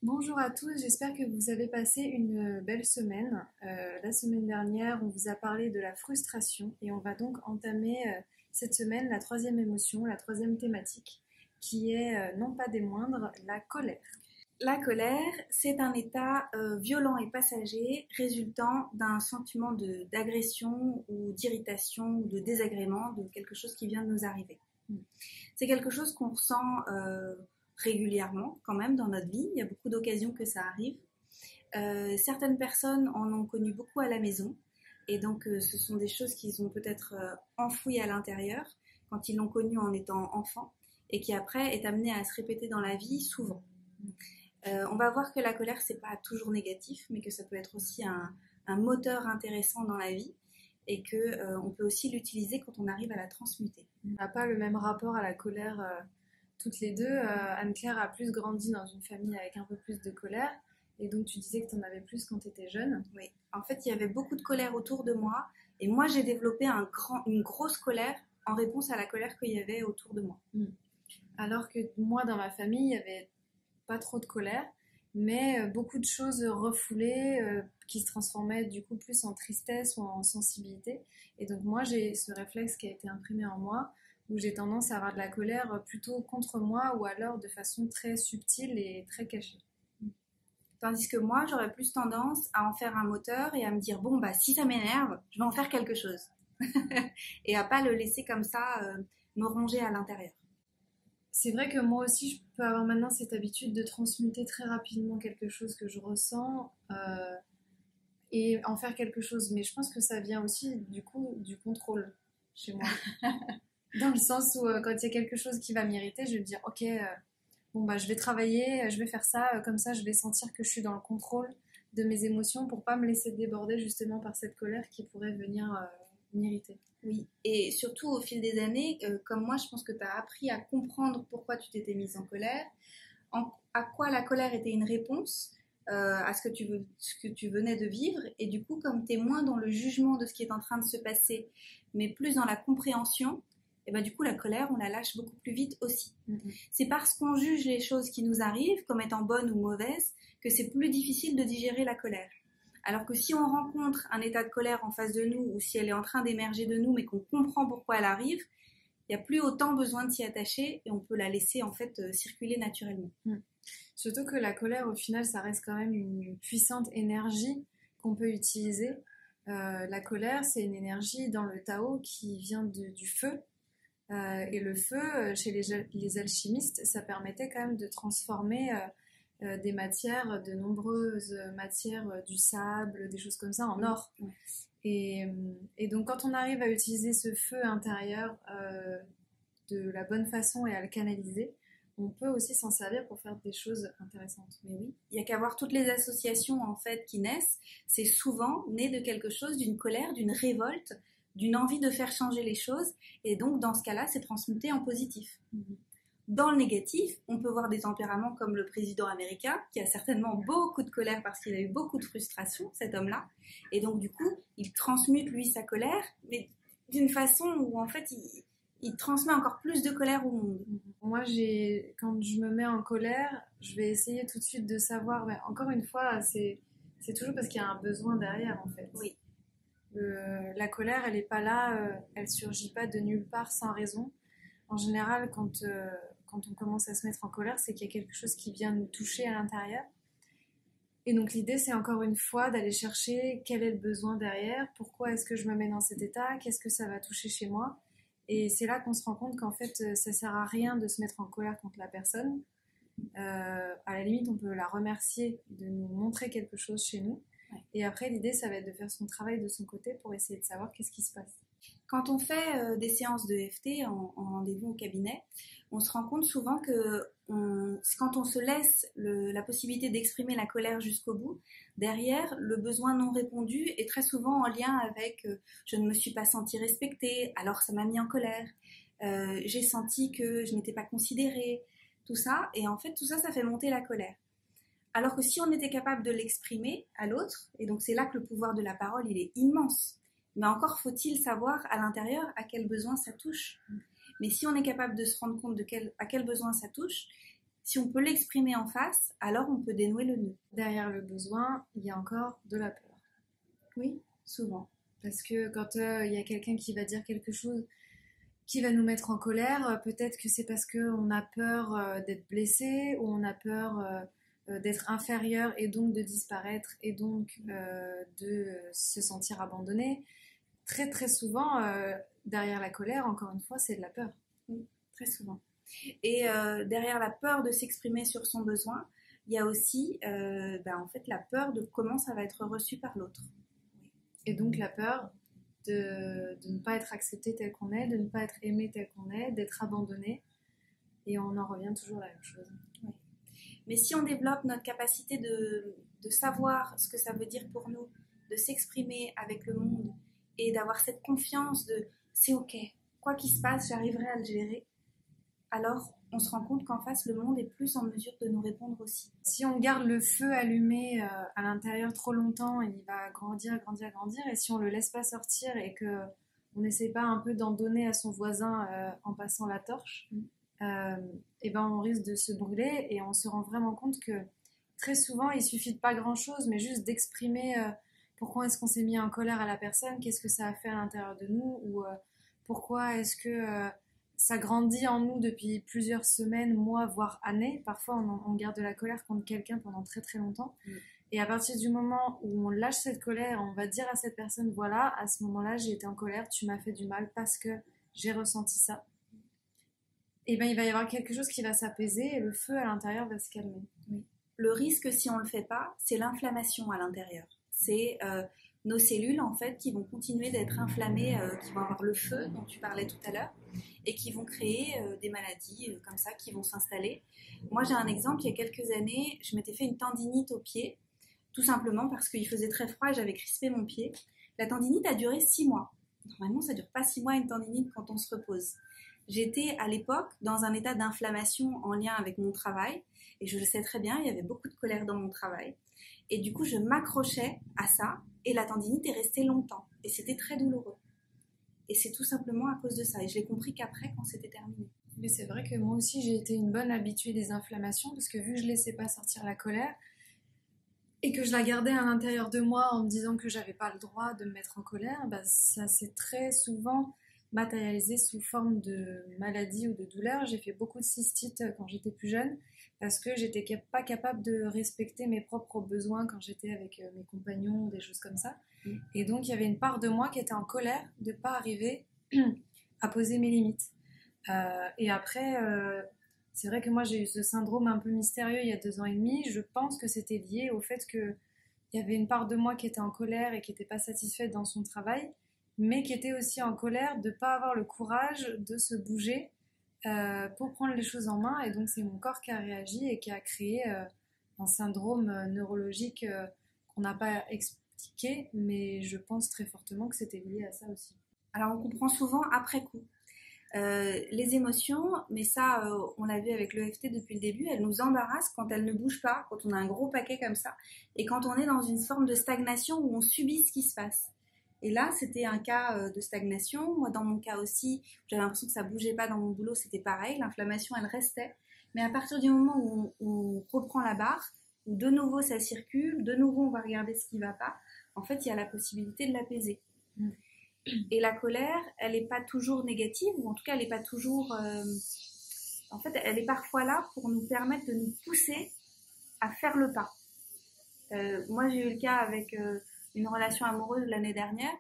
Bonjour à tous, j'espère que vous avez passé une belle semaine. La semaine dernière, on vous a parlé de la frustration et on va donc entamer cette semaine la troisième émotion, la troisième thématique, qui est non pas des moindres, la colère. La colère, c'est un état violent et passager résultant d'un sentiment d'agression ou d'irritation ou de désagrément de quelque chose qui vient de nous arriver. C'est quelque chose qu'on ressent régulièrement quand même dans notre vie. Il y a beaucoup d'occasions que ça arrive. Certaines personnes en ont connu beaucoup à la maison et donc ce sont des choses qu'ils ont peut-être enfouies à l'intérieur quand ils l'ont connu en étant enfant et qui après est amené à se répéter dans la vie souvent. On va voir que la colère, c'est pas toujours négatif, mais que ça peut être aussi un moteur intéressant dans la vie et que on peut aussi l'utiliser quand on arrive à la transmuter. On n'a pas le même rapport à la colère toutes les deux. Anne-Claire a plus grandi dans une famille avec un peu plus de colère. Et donc tu disais que tu en avais plus quand tu étais jeune. Oui, en fait, il y avait beaucoup de colère autour de moi. Et moi, j'ai développé une grosse colère en réponse à la colère qu'il y avait autour de moi. Alors que moi, dans ma famille, il y avait pas trop de colère, mais beaucoup de choses refoulées qui se transformaient du coup plus en tristesse ou en sensibilité. Et donc moi, j'ai ce réflexe qui a été imprimé en moi, où j'ai tendance à avoir de la colère plutôt contre moi ou alors de façon très subtile et très cachée. Tandis que moi, j'aurais plus tendance à en faire un moteur et à me dire, bon, bah, si ça m'énerve, je vais en faire quelque chose. Et à pas le laisser comme ça me ronger à l'intérieur. C'est vrai que moi aussi, je peux avoir maintenant cette habitude de transmuter très rapidement quelque chose que je ressens et en faire quelque chose. Mais je pense que ça vient aussi du coup du contrôle chez moi. Dans le sens où quand il y a quelque chose qui va m'irriter, je vais me dire ok, bon bah je vais travailler, je vais faire ça, comme ça je vais sentir que je suis dans le contrôle de mes émotions pour pas me laisser déborder justement par cette colère qui pourrait venir m'irriter. Oui, et surtout au fil des années, comme moi, je pense que tu as appris à comprendre pourquoi tu t'étais mise en colère, à quoi la colère était une réponse à ce que tu venais de vivre, et du coup, comme tu es moins dans le jugement de ce qui est en train de se passer, mais plus dans la compréhension, et ben du coup, la colère, on la lâche beaucoup plus vite aussi. C'est parce qu'on juge les choses qui nous arrivent comme étant bonnes ou mauvaises que c'est plus difficile de digérer la colère. Alors que si on rencontre un état de colère en face de nous ou si elle est en train d'émerger de nous mais qu'on comprend pourquoi elle arrive, il n'y a plus autant besoin de s'y attacher et on peut la laisser en fait circuler naturellement. Surtout que la colère au final ça reste quand même une puissante énergie qu'on peut utiliser. La colère c'est une énergie dans le Tao qui vient du feu. Et le feu, chez les alchimistes, ça permettait quand même de transformer des matières, de nombreuses matières, du sable, des choses comme ça, en or. Et donc quand on arrive à utiliser ce feu intérieur de la bonne façon et à le canaliser, on peut aussi s'en servir pour faire des choses intéressantes. Mais oui, il n'y a qu'à voir toutes les associations en fait qui naissent, c'est souvent né de quelque chose, d'une colère, d'une révolte, d'une envie de faire changer les choses, et donc dans ce cas-là, c'est transmuté en positif. Dans le négatif, on peut voir des tempéraments comme le président américain, qui a certainement beaucoup de colère parce qu'il a eu beaucoup de frustration, cet homme-là. Et donc, du coup, il transmute, lui, sa colère, mais d'une façon où, en fait, il transmet encore plus de colère au monde. Moi, quand je me mets en colère, je vais essayer tout de suite de savoir, mais encore une fois, c'est toujours parce qu'il y a un besoin derrière, en fait. Oui. La colère, elle n'est pas là, elle surgit pas de nulle part sans raison. En général, quand on commence à se mettre en colère, c'est qu'il y a quelque chose qui vient nous toucher à l'intérieur. Et donc l'idée, c'est encore une fois d'aller chercher quel est le besoin derrière, pourquoi est-ce que je me mets dans cet état, qu'est-ce que ça va toucher chez moi. Et c'est là qu'on se rend compte qu'en fait, ça sert à rien de se mettre en colère contre la personne. À la limite, on peut la remercier de nous montrer quelque chose chez nous. Et après, l'idée, ça va être de faire son travail de son côté pour essayer de savoir qu'est-ce qui se passe. Quand on fait des séances de EFT en rendez-vous au cabinet, on se rend compte souvent que quand on se laisse la possibilité d'exprimer la colère jusqu'au bout, derrière, le besoin non répondu est très souvent en lien avec je ne me suis pas sentie respectée, alors ça m'a mis en colère, j'ai senti que je n'étais pas considérée, tout ça, et en fait tout ça, ça fait monter la colère. Alors que si on était capable de l'exprimer à l'autre, et donc c'est là que le pouvoir de la parole, il est immense. Mais encore faut-il savoir à l'intérieur à quel besoin ça touche. Mais si on est capable de se rendre compte à quel besoin ça touche, Si on peut l'exprimer en face, alors on peut dénouer le nœud. Derrière le besoin, il y a encore de la peur. Oui, souvent. Parce que quand il y a quelqu'un qui va dire quelque chose qui va nous mettre en colère, peut-être que c'est parce qu'on a peur d'être blessé, ou on a peur d'être inférieur et donc de disparaître et donc de se sentir abandonné. Très très souvent, derrière la colère, encore une fois, c'est de la peur. Oui, très souvent. Et derrière la peur de s'exprimer sur son besoin, il y a aussi en fait, la peur de comment ça va être reçu par l'autre. Et donc la peur de ne pas être accepté tel qu'on est, de ne pas être aimé tel qu'on est, d'être abandonné. Et on en revient toujours à la même chose. Oui. Mais si on développe notre capacité de savoir ce que ça veut dire pour nous, de s'exprimer avec le monde et d'avoir cette confiance de c'est ok, quoi qu'il se passe, j'arriverai à le gérer, alors on se rend compte qu'en face, le monde est plus en mesure de nous répondre aussi. Si on garde le feu allumé à l'intérieur trop longtemps, il va grandir, grandir, grandir. Et si on le laisse pas sortir et qu'on n'essaie pas un peu d'en donner à son voisin en passant la torche, et ben on risque de se brûler. Et on se rend vraiment compte que très souvent, il suffit de pas grand-chose, mais juste d'exprimer pourquoi est-ce qu'on s'est mis en colère à la personne, qu'est-ce que ça a fait à l'intérieur de nous, ou pourquoi est-ce que ça grandit en nous depuis plusieurs semaines, mois, voire années. Parfois, on garde de la colère contre quelqu'un pendant très très longtemps. Et à partir du moment où on lâche cette colère, on va dire à cette personne, voilà, à ce moment-là, j'ai été en colère, tu m'as fait du mal parce que j'ai ressenti ça. Et ben, il va y avoir quelque chose qui va s'apaiser et le feu à l'intérieur va se calmer. Oui. Le risque, si on ne le fait pas, c'est l'inflammation à l'intérieur. C'est nos cellules, en fait, qui vont continuer d'être inflammées, qui vont avoir le feu dont tu parlais tout à l'heure, et qui vont créer des maladies comme ça, qui vont s'installer. Moi, j'ai un exemple, il y a quelques années, je m'étais fait une tendinite au pied, tout simplement parce qu'il faisait très froid et j'avais crispé mon pied. La tendinite a duré 6 mois. Normalement, ça ne dure pas 6 mois une tendinite quand on se repose. J'étais à l'époque dans un état d'inflammation en lien avec mon travail, et je le sais très bien, il y avait beaucoup de colère dans mon travail. Et du coup, je m'accrochais à ça, et la tendinite est restée longtemps. Et c'était très douloureux. Et c'est tout simplement à cause de ça. Et je l'ai compris qu'après, quand c'était terminé. Mais c'est vrai que moi aussi, j'ai été une bonne habituée des inflammations, parce que vu que je ne laissais pas sortir la colère, et que je la gardais à l'intérieur de moi en me disant que j'avais pas le droit de me mettre en colère, bah, ça s'est très souvent matérialisé sous forme de maladie ou de douleur. J'ai fait beaucoup de cystite quand j'étais plus jeune, parce que j'étais pas capable de respecter mes propres besoins quand j'étais avec mes compagnons, des choses comme ça. Et donc il y avait une part de moi qui était en colère de ne pas arriver à poser mes limites. Et après, c'est vrai que moi j'ai eu ce syndrome un peu mystérieux il y a 2 ans et demi. Je pense que c'était lié au fait qu'il y avait une part de moi qui était en colère et qui n'était pas satisfaite dans son travail, mais qui était aussi en colère de ne pas avoir le courage de se bouger pour prendre les choses en main. Et donc c'est mon corps qui a réagi et qui a créé un syndrome neurologique qu'on n'a pas expliqué, mais je pense très fortement que c'était lié à ça aussi. Alors on comprend souvent après coup. Les émotions, mais ça on l'a vu avec l'EFT depuis le début, elles nous embarrassent quand elles ne bougent pas, quand on a un gros paquet comme ça, et quand on est dans une forme de stagnation où on subit ce qui se passe. Et là, c'était un cas de stagnation. Moi, dans mon cas aussi, j'avais l'impression que ça bougeait pas dans mon boulot, c'était pareil, l'inflammation, elle restait. Mais à partir du moment où on reprend la barre, où de nouveau ça circule, de nouveau on va regarder ce qui va pas, en fait, il y a la possibilité de l'apaiser. Et la colère, elle n'est pas toujours négative, ou en tout cas, elle n'est pas toujours... En fait, elle est parfois là pour nous permettre de nous pousser à faire le pas. Moi, j'ai eu le cas avec une relation amoureuse l'année dernière,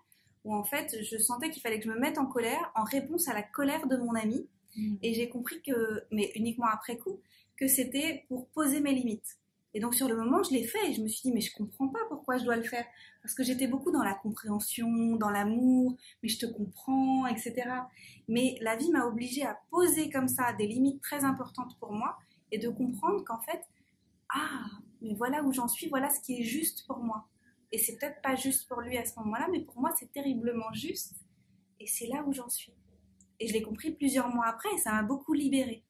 où en fait, je sentais qu'il fallait que je me mette en colère en réponse à la colère de mon ami. Et j'ai compris que, mais uniquement après coup, que c'était pour poser mes limites. Et donc sur le moment, je l'ai fait et je me suis dit, mais je comprends pas pourquoi je dois le faire. Parce que j'étais beaucoup dans la compréhension, dans l'amour, mais je te comprends, etc. Mais la vie m'a obligée à poser comme ça des limites très importantes pour moi et de comprendre qu'en fait, mais voilà où j'en suis, voilà ce qui est juste pour moi. Et c'est peut-être pas juste pour lui à ce moment-là, mais pour moi, c'est terriblement juste. Et c'est là où j'en suis. Et je l'ai compris plusieurs mois après et ça m'a beaucoup libérée.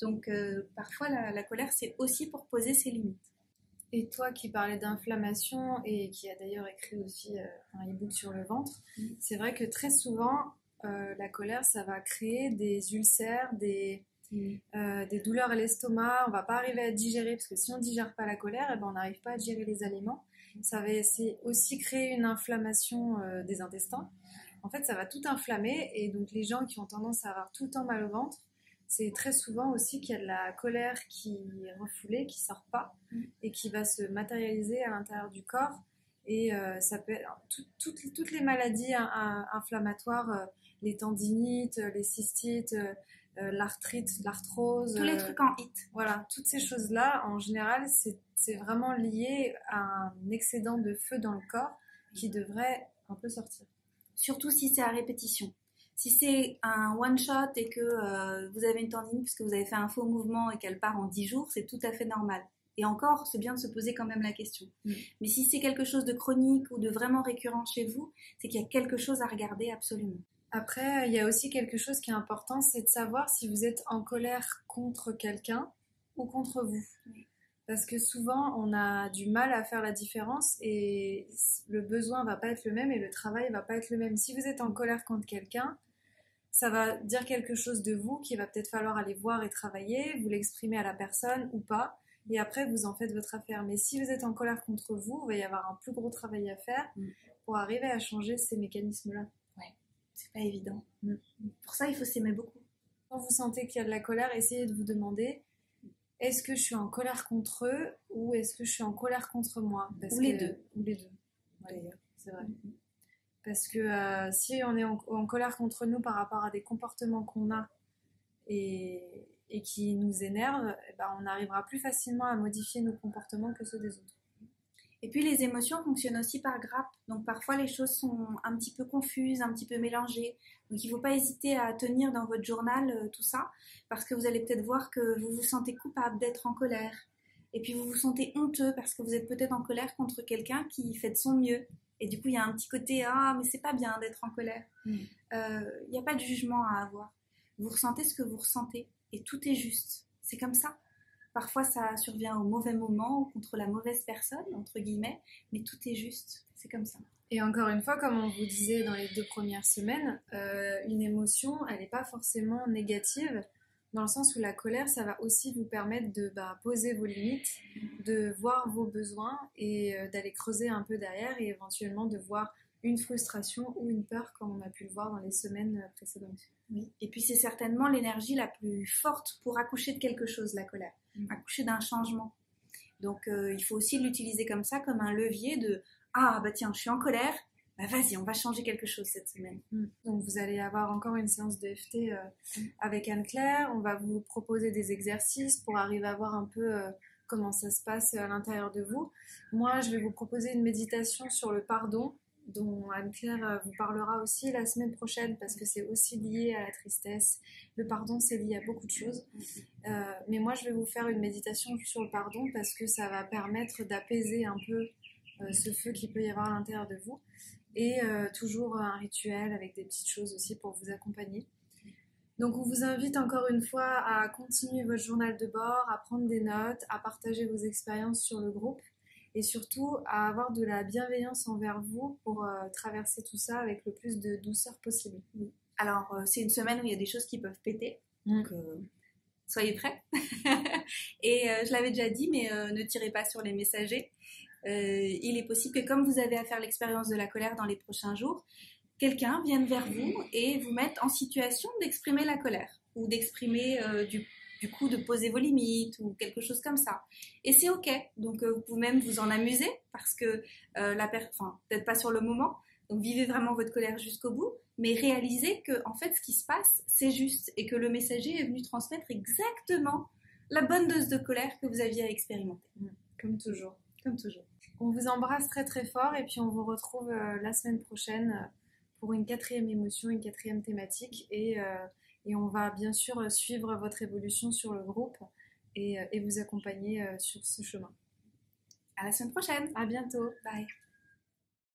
Donc parfois la colère c'est aussi pour poser ses limites. Et toi qui parlais d'inflammation et qui a d'ailleurs écrit aussi un e-book sur le ventre, c'est vrai que très souvent la colère ça va créer des ulcères, des des douleurs à l'estomac, on va pas arriver à digérer, parce que si on digère pas la colère, eh ben, on n'arrive pas à digérer les aliments. C'est aussi créer une inflammation des intestins. En fait, ça va tout inflammer, et donc les gens qui ont tendance à avoir tout le temps mal au ventre, c'est très souvent aussi qu'il y a de la colère qui est refoulée, qui sort pas, et qui va se matérialiser à l'intérieur du corps. Et ça peut être toutes les maladies inflammatoires, les tendinites, les cystites, l'arthrite, l'arthrose. Tous les trucs en hit. Voilà, toutes ces choses-là, en général, c'est vraiment lié à un excédent de feu dans le corps qui devrait un peu sortir. Surtout si c'est à répétition. Si c'est un one-shot et que vous avez une tendinite parce que vous avez fait un faux mouvement et qu'elle part en 10 jours, c'est tout à fait normal. Et encore, c'est bien de se poser quand même la question. Mais si c'est quelque chose de chronique ou de vraiment récurrent chez vous, c'est qu'il y a quelque chose à regarder absolument. Après, il y a aussi quelque chose qui est important, c'est de savoir si vous êtes en colère contre quelqu'un ou contre vous. Parce que souvent, on a du mal à faire la différence et le besoin va pas être le même et le travail va pas être le même. Si vous êtes en colère contre quelqu'un, ça va dire quelque chose de vous qu'il va peut-être falloir aller voir et travailler, vous l'exprimer à la personne ou pas, et après vous en faites votre affaire. Mais si vous êtes en colère contre vous, il va y avoir un plus gros travail à faire pour arriver à changer ces mécanismes-là. Ouais, c'est pas évident. Pour ça, il faut s'aimer beaucoup. Quand vous sentez qu'il y a de la colère, essayez de vous demander: est-ce que je suis en colère contre eux ou est-ce que je suis en colère contre moi? Ou les deux. Ou les deux, d'ailleurs, c'est vrai. Parce que si on est en colère contre nous par rapport à des comportements qu'on a et qui nous énervent, eh ben, on arrivera plus facilement à modifier nos comportements que ceux des autres. Et puis les émotions fonctionnent aussi par grappes. Donc parfois les choses sont un petit peu confuses, un petit peu mélangées. Donc il ne faut pas hésiter à tenir dans votre journal tout ça, parce que vous allez peut-être voir que vous vous sentez coupable d'être en colère. Et puis vous vous sentez honteux parce que vous êtes peut-être en colère contre quelqu'un qui fait de son mieux. Et du coup il y a un petit côté « Ah, mais c'est pas bien d'être en colère ». Il n'y a pas de jugement à avoir. Vous ressentez ce que vous ressentez et tout est juste. C'est comme ça. Parfois, ça survient au mauvais moment ou contre la mauvaise personne, entre guillemets, mais tout est juste. C'est comme ça. Et encore une fois, comme on vous disait dans les 2 premières semaines, une émotion, elle n'est pas forcément négative, dans le sens où la colère, ça va aussi vous permettre de poser vos limites, de voir vos besoins et d'aller creuser un peu derrière et éventuellement de voir une frustration ou une peur comme on a pu le voir dans les semaines précédentes. Oui. Et puis c'est certainement l'énergie la plus forte pour accoucher de quelque chose, la colère, accoucher d'un changement. Donc il faut aussi l'utiliser comme ça, comme un levier de « Ah bah tiens, je suis en colère, bah vas-y, on va changer quelque chose cette semaine. » Donc vous allez avoir encore une séance de FT avec Anne-Claire, on va vous proposer des exercices pour arriver à voir un peu comment ça se passe à l'intérieur de vous. Moi, je vais vous proposer une méditation sur le pardon, dont Anne-Claire vous parlera aussi la semaine prochaine parce que c'est aussi lié à la tristesse. Le pardon, c'est lié à beaucoup de choses. Mais moi, je vais vous faire une méditation sur le pardon parce que ça va permettre d'apaiser un peu ce feu qu'il peut y avoir à l'intérieur de vous. Et toujours un rituel avec des petites choses aussi pour vous accompagner. Donc on vous invite encore une fois à continuer votre journal de bord, à prendre des notes, à partager vos expériences sur le groupe. Et surtout à avoir de la bienveillance envers vous pour traverser tout ça avec le plus de douceur possible. Alors, c'est une semaine où il y a des choses qui peuvent péter, donc soyez prêts. Et je l'avais déjà dit, mais ne tirez pas sur les messagers. Il est possible que comme vous avez à faire l'expérience de la colère dans les prochains jours, quelqu'un vienne vers vous et vous mette en situation d'exprimer la colère ou d'exprimer du coup de poser vos limites ou quelque chose comme ça. Et c'est ok, donc vous pouvez même vous en amuser parce que peut-être pas sur le moment, donc vivez vraiment votre colère jusqu'au bout, mais réalisez que en fait ce qui se passe c'est juste et que le messager est venu transmettre exactement la bonne dose de colère que vous aviez à expérimenter. Comme toujours. Comme toujours. On vous embrasse très très fort et puis on vous retrouve la semaine prochaine pour une 4e émotion, une 4e thématique et on va bien sûr suivre votre évolution sur le groupe et vous accompagner sur ce chemin. À la semaine prochaine. À bientôt. Bye.